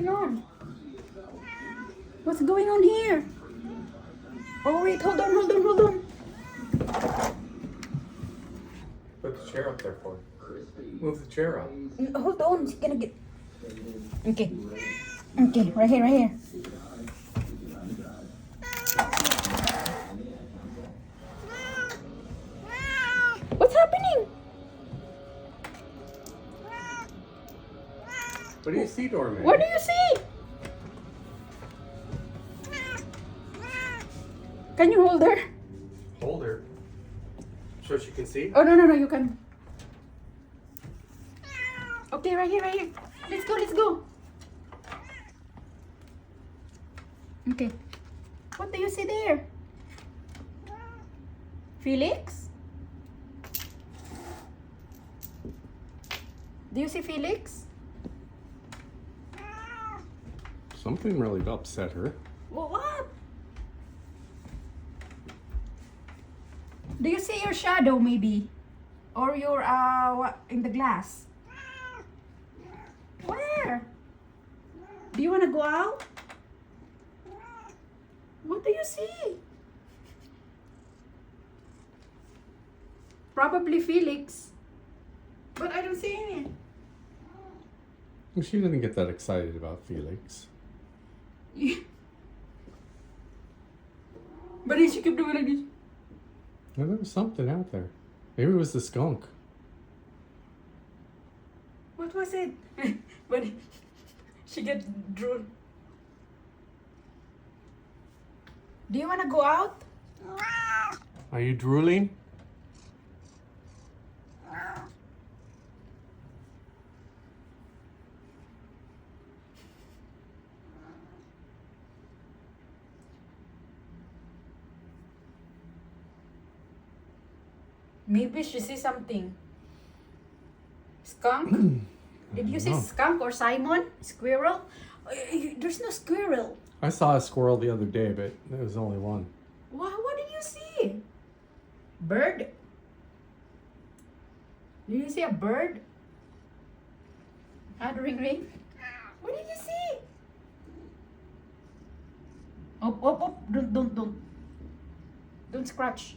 going on? What's going on here? Oh wait, hold on. Put the chair up there for her. Move the chair up. Hold on, she's gonna get... Okay, right here. What's happening? What do you see, DoraBaby? What do you see? Can you hold her? Hold her. So she can see? Oh, no, you can. Okay, right here. Let's go. Okay. What do you see there? Felix? Do you see Felix? Something really upset her. Well, what? Do you see your shadow maybe? Or your, in the glass? Where? Do you want to go out? What do you see? Probably Felix. But I don't see any. Well, she didn't get that excited about Felix. But then she kept doing like this. Well, there was something out there. Maybe it was the skunk. What was it? But she get drool. Do you want to go out? Are you drooling? Maybe she see something. Skunk? Did you see skunk or Simon? Squirrel? There's no squirrel. I saw a squirrel the other day, but there was only one. What did you see? Bird? Did you see a bird? Ring. What did you see? Oh, don't scratch.